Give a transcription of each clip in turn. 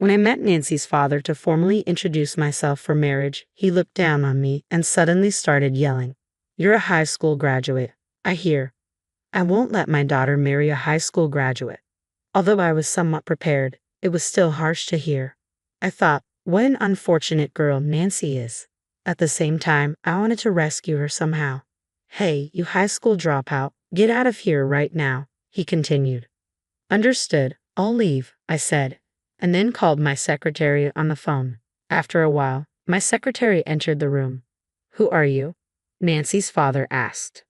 When I met Nancy's father to formally introduce myself for marriage, he looked down on me and suddenly started yelling. "You're a high school graduate, I hear. I won't let my daughter marry a high school graduate." Although I was somewhat prepared, it was still harsh to hear. I thought, what an unfortunate girl Nancy is. At the same time, I wanted to rescue her somehow. "Hey, you high school dropout, get out of here right now," he continued. "Understood, I'll leave," I said, and then called my secretary on the phone. After a while, my secretary entered the room. "Who are you?" Nancy's father asked.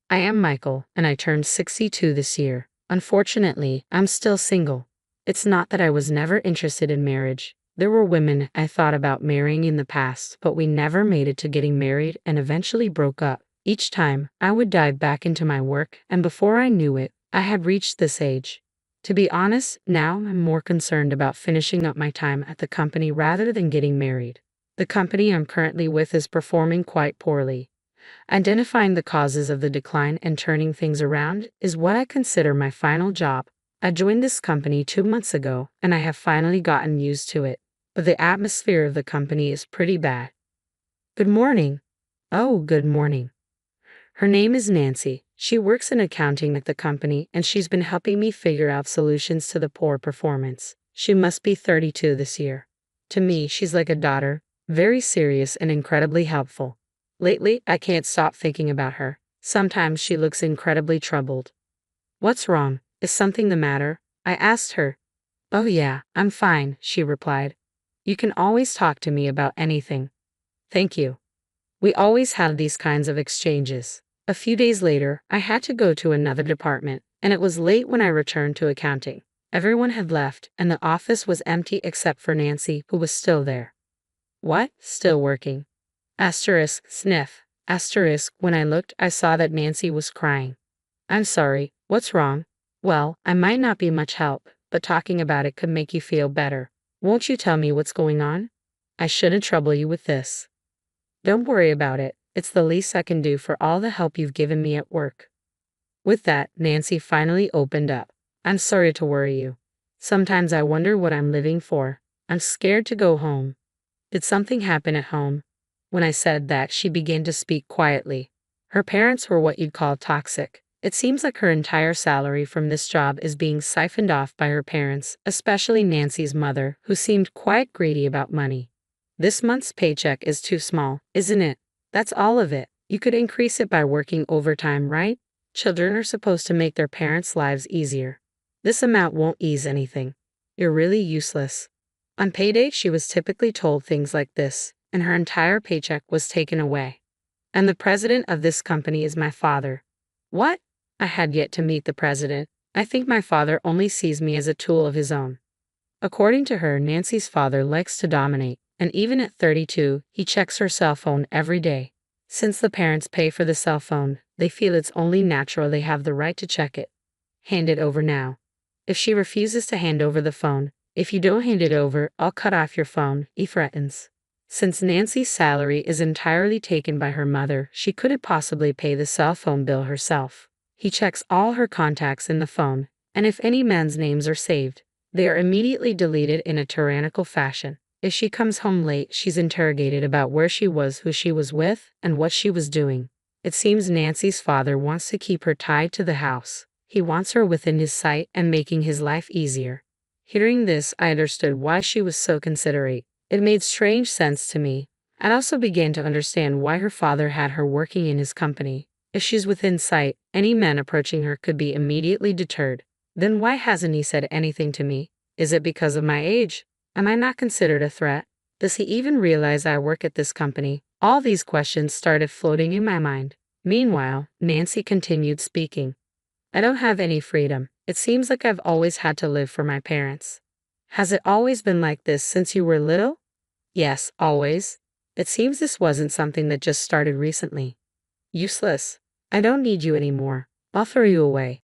"I am Michael, and I turned 62 this year. Unfortunately, I'm still single. It's not that I was never interested in marriage. There were women I thought about marrying in the past, but we never made it to getting married and eventually broke up. Each time, I would dive back into my work, and before I knew it, I had reached this age. To be honest, now I'm more concerned about finishing up my time at the company rather than getting married. The company I'm currently with is performing quite poorly. Identifying the causes of the decline and turning things around is what I consider my final job. I joined this company 2 months ago, and I have finally gotten used to it, but the atmosphere of the company is pretty bad." "Good morning." "Oh, good morning." Her name is Nancy. She works in accounting at the company, and she's been helping me figure out solutions to the poor performance. She must be 32 this year. To me, she's like a daughter, very serious and incredibly helpful. Lately, I can't stop thinking about her. Sometimes she looks incredibly troubled. "What's wrong? Is something the matter?" I asked her. "Oh yeah, I'm fine," she replied. "You can always talk to me about anything." "Thank you." We always have these kinds of exchanges. A few days later, I had to go to another department, and it was late when I returned to accounting. Everyone had left, and the office was empty except for Nancy, who was still there. "What? Still working?" Asterisk, sniff. Asterisk, when I looked, I saw that Nancy was crying. "I'm sorry, what's wrong?" "Well, I might not be much help, but talking about it could make you feel better. Won't you tell me what's going on? I shouldn't trouble you with this." "Don't worry about it. It's the least I can do for all the help you've given me at work." With that, Nancy finally opened up. "I'm sorry to worry you. Sometimes I wonder what I'm living for. I'm scared to go home." "Did something happen at home?" When I said that, she began to speak quietly. Her parents were what you'd call toxic. It seems like her entire salary from this job is being siphoned off by her parents, especially Nancy's mother, who seemed quite greedy about money. "This month's paycheck is too small, isn't it? That's all of it. You could increase it by working overtime, right? Children are supposed to make their parents' lives easier. This amount won't ease anything. You're really useless." On payday, she was typically told things like this, and her entire paycheck was taken away. "And the president of this company is my father." "What?" I had yet to meet the president. I think my father only sees me as a tool of his own. According to her, Nancy's father likes to dominate, and even at 32, he checks her cell phone every day. Since the parents pay for the cell phone, they feel it's only natural they have the right to check it. "Hand it over now." If she refuses to hand over the phone, "If you don't hand it over, I'll cut off your phone," he threatens. Since Nancy's salary is entirely taken by her mother, she couldn't possibly pay the cell phone bill herself. He checks all her contacts in the phone, and if any men's names are saved, they are immediately deleted in a tyrannical fashion. If she comes home late, she's interrogated about where she was, who she was with, and what she was doing. It seems Nancy's father wants to keep her tied to the house. He wants her within his sight and making his life easier. Hearing this, I understood why she was so considerate. It made strange sense to me. I also began to understand why her father had her working in his company. If she's within sight, any man approaching her could be immediately deterred. Then why hasn't he said anything to me? Is it because of my age? Am I not considered a threat? Does he even realize I work at this company? All these questions started floating in my mind. Meanwhile, Nancy continued speaking. "I don't have any freedom. It seems like I've always had to live for my parents." "Has it always been like this since you were little?" "Yes, always. It seems this wasn't something that just started recently." "Useless. I don't need you anymore. I'll throw you away."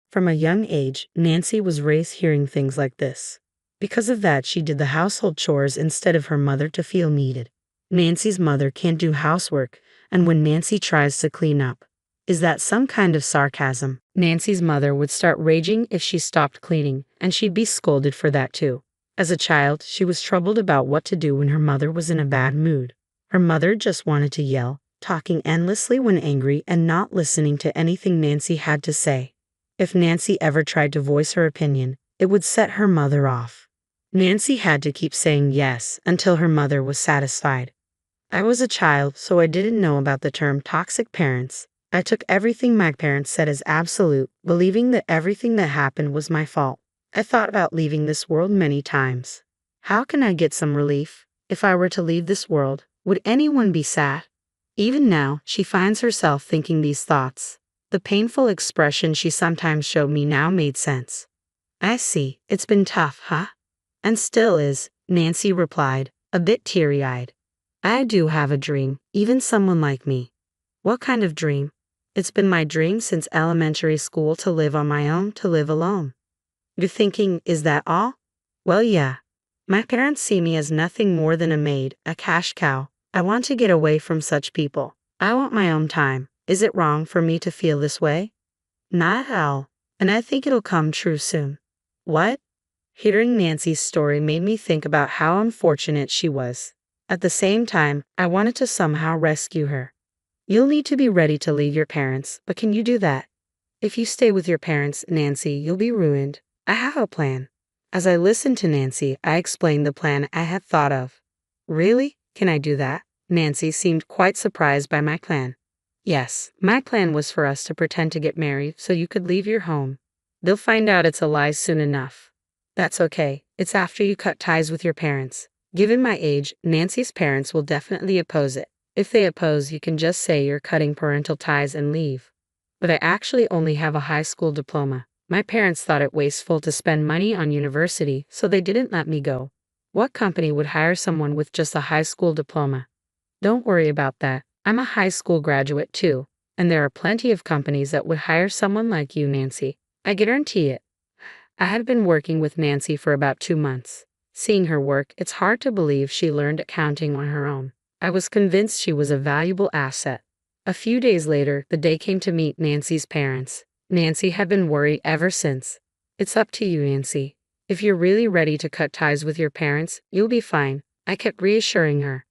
From a young age, Nancy was raised hearing things like this. Because of that, she did the household chores instead of her mother to feel needed. Nancy's mother can't do housework, and when Nancy tries to clean up, is that some kind of sarcasm? Nancy's mother would start raging if she stopped cleaning, and she'd be scolded for that too. As a child, she was troubled about what to do when her mother was in a bad mood. Her mother just wanted to yell, talking endlessly when angry and not listening to anything Nancy had to say. If Nancy ever tried to voice her opinion, it would set her mother off. Nancy had to keep saying yes until her mother was satisfied. I was a child, so I didn't know about the term toxic parents. I took everything my parents said as absolute, believing that everything that happened was my fault. I thought about leaving this world many times. How can I get some relief? If I were to leave this world, would anyone be sad? Even now, she finds herself thinking these thoughts. The painful expression she sometimes showed me now made sense. I see, it's been tough, huh? And still is, Nancy replied, a bit teary-eyed. I do have a dream, even someone like me. What kind of dream? It's been my dream since elementary school to live on my own, to live alone. You're thinking, is that all? Well, yeah. My parents see me as nothing more than a maid, a cash cow. I want to get away from such people. I want my own time. Is it wrong for me to feel this way? Not at all. And I think it'll come true soon. What? Hearing Nancy's story made me think about how unfortunate she was. At the same time, I wanted to somehow rescue her. You'll need to be ready to leave your parents, but can you do that? If you stay with your parents, Nancy, you'll be ruined. I have a plan. As I listened to Nancy, I explained the plan I had thought of. Really? Can I do that? Nancy seemed quite surprised by my plan. Yes, my plan was for us to pretend to get married so you could leave your home. They'll find out it's a lie soon enough. That's okay. It's after you cut ties with your parents. Given my age, Nancy's parents will definitely oppose it. If they oppose, you can just say you're cutting parental ties and leave. But I actually only have a high school diploma. My parents thought it wasteful to spend money on university, so they didn't let me go. What company would hire someone with just a high school diploma? Don't worry about that. I'm a high school graduate too, and there are plenty of companies that would hire someone like you, Nancy. I guarantee it. I had been working with Nancy for about 2 months. Seeing her work, it's hard to believe she learned accounting on her own. I was convinced she was a valuable asset. A few days later, the day came to meet Nancy's parents. Nancy had been worried ever since. It's up to you, Nancy. If you're really ready to cut ties with your parents, you'll be fine, I kept reassuring her.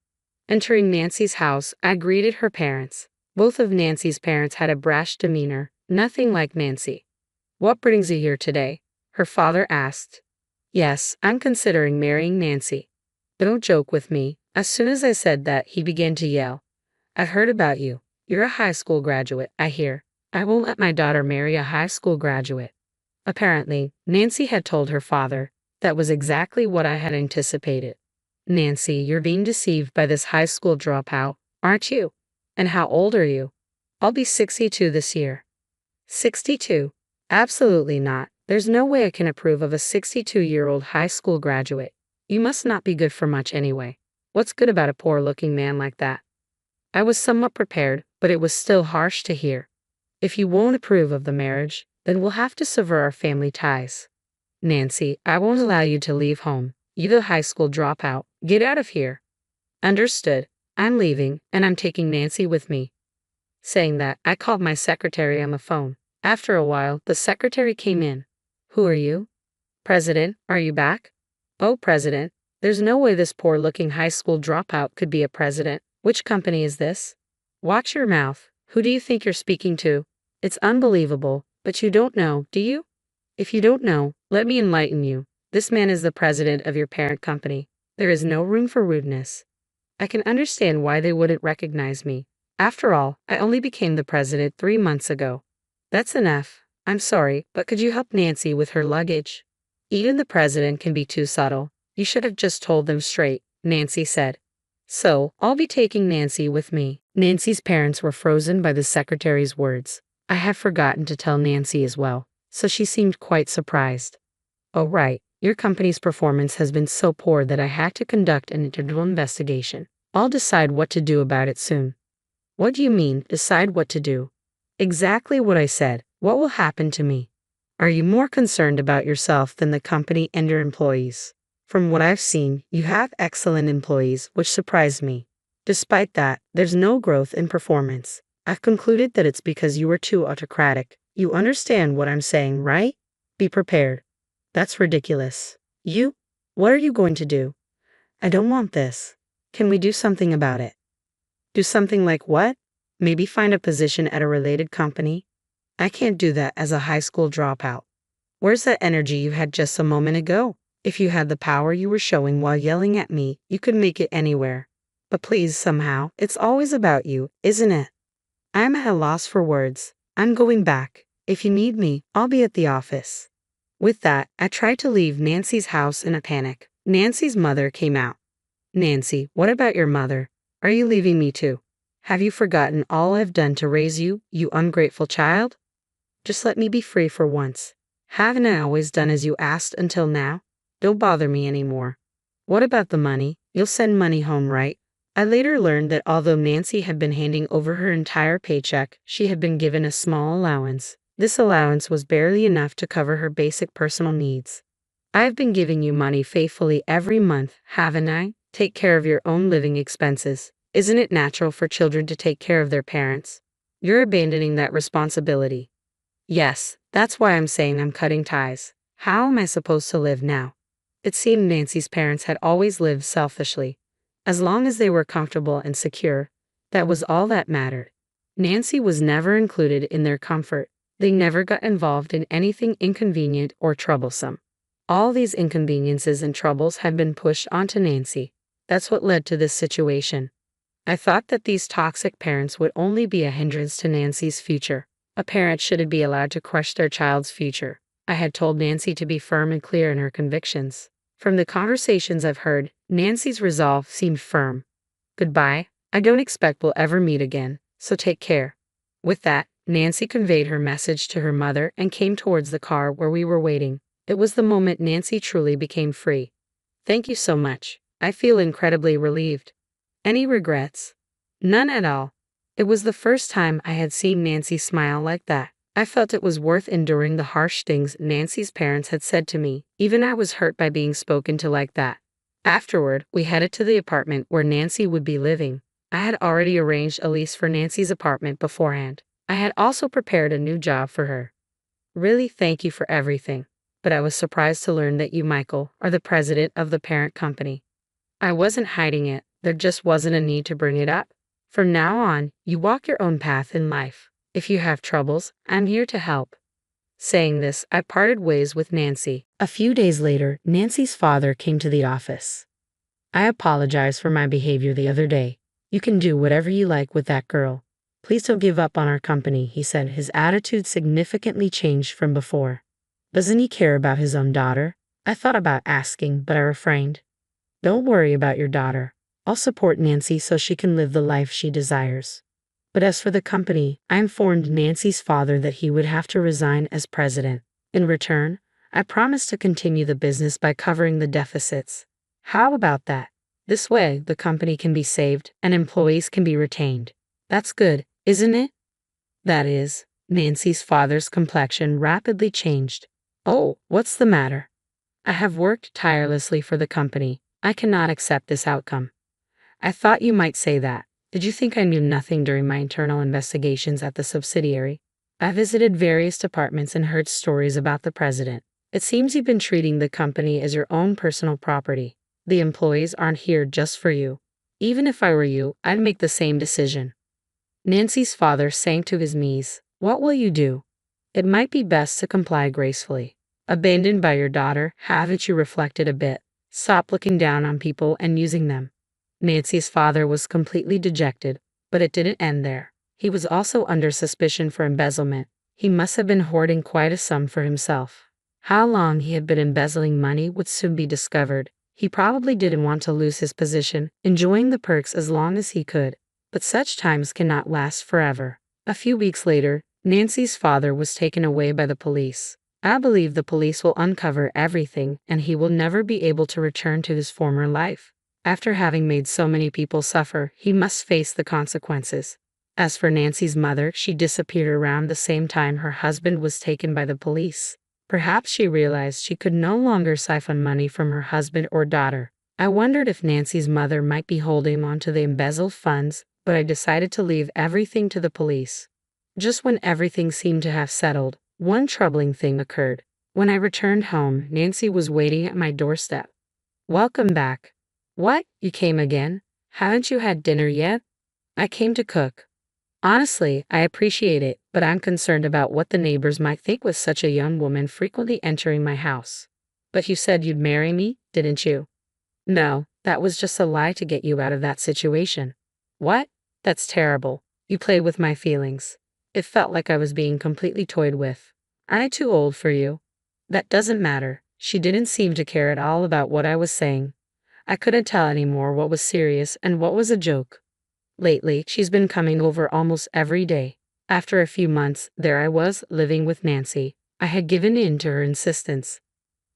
Entering Nancy's house, I greeted her parents. Both of Nancy's parents had a brash demeanor, nothing like Nancy. What brings you here today? Her father asked. Yes, I'm considering marrying Nancy. Don't joke with me. As soon as I said that, he began to yell. I've heard about you. You're a high school graduate, I hear. I won't let my daughter marry a high school graduate. Apparently, Nancy had told her father. That was exactly what I had anticipated. Nancy, you're being deceived by this high school dropout, aren't you? And how old are you? I'll be 62 this year. 62? Absolutely not. There's no way I can approve of a 62-year-old high school graduate. You must not be good for much anyway. What's good about a poor-looking man like that? I was somewhat prepared, but it was still harsh to hear. If you won't approve of the marriage, then we'll have to sever our family ties. Nancy, I won't allow you to leave home. You're the high school dropout. Get out of here. Understood. I'm leaving, and I'm taking Nancy with me. Saying that, I called my secretary on the phone. After a while, the secretary came in. Who are you? President, are you back? Oh, President. There's no way this poor-looking high school dropout could be a president. Which company is this? Watch your mouth. Who do you think you're speaking to? It's unbelievable, but you don't know, do you? If you don't know, let me enlighten you. This man is the president of your parent company. There is no room for rudeness. I can understand why they wouldn't recognize me. After all, I only became the president 3 months ago. That's enough. I'm sorry, but could you help Nancy with her luggage? Even the president can be too subtle. You should have just told them straight, Nancy said. So, I'll be taking Nancy with me. Nancy's parents were frozen by the secretary's words. I had forgotten to tell Nancy as well, so she seemed quite surprised. Oh right, your company's performance has been so poor that I had to conduct an internal investigation. I'll decide what to do about it soon. What do you mean, decide what to do? Exactly what I said. What will happen to me? Are you more concerned about yourself than the company and your employees? From what I've seen, you have excellent employees, which surprised me. Despite that, there's no growth in performance. I've concluded that it's because you are too autocratic. You understand what I'm saying, right? Be prepared. That's ridiculous. You? What are you going to do? I don't want this. Can we do something about it? Do something like what? Maybe find a position at a related company? I can't do that as a high school dropout. Where's that energy you had just a moment ago? If you had the power you were showing while yelling at me, you could make it anywhere. But please, somehow, it's always about you, isn't it? I'm at a loss for words. I'm going back. If you need me, I'll be at the office. With that, I tried to leave Nancy's house in a panic. Nancy's mother came out. Nancy, what about your mother? Are you leaving me too? Have you forgotten all I've done to raise you, you ungrateful child? Just let me be free for once. Haven't I always done as you asked until now? Don't bother me anymore. What about the money? You'll send money home, right? I later learned that although Nancy had been handing over her entire paycheck, she had been given a small allowance. This allowance was barely enough to cover her basic personal needs. I've been giving you money faithfully every month, haven't I? Take care of your own living expenses. Isn't it natural for children to take care of their parents? You're abandoning that responsibility. Yes, that's why I'm saying I'm cutting ties. How am I supposed to live now? It seemed Nancy's parents had always lived selfishly. As long as they were comfortable and secure, that was all that mattered. Nancy was never included in their comfort. They never got involved in anything inconvenient or troublesome. All these inconveniences and troubles had been pushed onto Nancy. That's what led to this situation. I thought that these toxic parents would only be a hindrance to Nancy's future. A parent shouldn't be allowed to crush their child's future. I had told Nancy to be firm and clear in her convictions. From the conversations I've heard, Nancy's resolve seemed firm. Goodbye. I don't expect we'll ever meet again, so take care. With that, Nancy conveyed her message to her mother and came towards the car where we were waiting. It was the moment Nancy truly became free. Thank you so much. I feel incredibly relieved. Any regrets? None at all. It was the first time I had seen Nancy smile like that. I felt it was worth enduring the harsh things Nancy's parents had said to me. Even I was hurt by being spoken to like that. Afterward, we headed to the apartment where Nancy would be living. I had already arranged a lease for Nancy's apartment beforehand. I had also prepared a new job for her. Really, thank you for everything. But I was surprised to learn that you, Michael, are the president of the parent company. I wasn't hiding it. There just wasn't a need to bring it up. From now on, you walk your own path in life. If you have troubles, I'm here to help. Saying this, I parted ways with Nancy. A few days later, Nancy's father came to the office. I apologize for my behavior the other day. You can do whatever you like with that girl. Please don't give up on our company, he said. His attitude significantly changed from before. Doesn't he care about his own daughter? I thought about asking, but I refrained. Don't worry about your daughter. I'll support Nancy so she can live the life she desires. But as for the company, I informed Nancy's father that he would have to resign as president. In return, I promised to continue the business by covering the deficits. How about that? This way, the company can be saved and employees can be retained. That's good, isn't it? That is. Nancy's father's complexion rapidly changed. Oh, what's the matter? I have worked tirelessly for the company. I cannot accept this outcome. I thought you might say that. Did you think I knew nothing during my internal investigations at the subsidiary? I visited various departments and heard stories about the president. It seems you've been treating the company as your own personal property. The employees aren't here just for you. Even if I were you, I'd make the same decision. Nancy's father sank to his knees. What will you do? It might be best to comply gracefully. Abandoned by your daughter, haven't you reflected a bit? Stop looking down on people and using them. Nancy's father was completely dejected, but it didn't end there. He was also under suspicion for embezzlement. He must have been hoarding quite a sum for himself. How long he had been embezzling money would soon be discovered. He probably didn't want to lose his position, enjoying the perks as long as he could. But such times cannot last forever. A few weeks later, Nancy's father was taken away by the police. I believe the police will uncover everything and he will never be able to return to his former life. After having made so many people suffer, he must face the consequences. As for Nancy's mother, she disappeared around the same time her husband was taken by the police. Perhaps she realized she could no longer siphon money from her husband or daughter. I wondered if Nancy's mother might be holding on to the embezzled funds, but I decided to leave everything to the police. Just when everything seemed to have settled, one troubling thing occurred. When I returned home, Nancy was waiting at my doorstep. Welcome back. What? You came again? Haven't you had dinner yet? I came to cook. Honestly, I appreciate it, but I'm concerned about what the neighbors might think with such a young woman frequently entering my house. But you said you'd marry me, didn't you? No, that was just a lie to get you out of that situation. What? That's terrible. You played with my feelings. It felt like I was being completely toyed with. Aren't I too old for you? That doesn't matter. She didn't seem to care at all about what I was saying. I couldn't tell anymore what was serious and what was a joke. Lately, she's been coming over almost every day. After a few months, there I was, living with Nancy. I had given in to her insistence.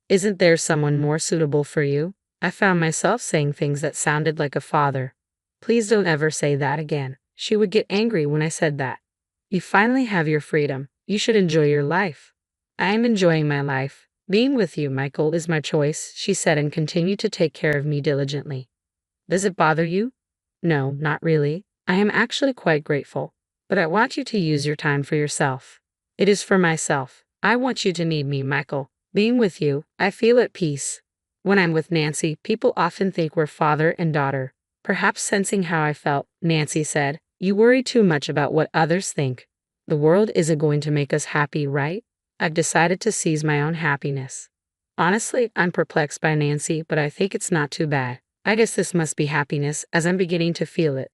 Isn't there someone more suitable for you? I found myself saying things that sounded like a father. Please don't ever say that again. She would get angry when I said that. You finally have your freedom. You should enjoy your life. I am enjoying my life. Being with you, Michael, is my choice, she said and continued to take care of me diligently. Does it bother you? No, not really. I am actually quite grateful. But I want you to use your time for yourself. It is for myself. I want you to need me, Michael. Being with you, I feel at peace. When I'm with Nancy, people often think we're father and daughter. Perhaps sensing how I felt, Nancy said, "You worry too much about what others think. The world isn't going to make us happy, right? I've decided to seize my own happiness." Honestly, I'm perplexed by Nancy, but I think it's not too bad. I guess this must be happiness, as I'm beginning to feel it.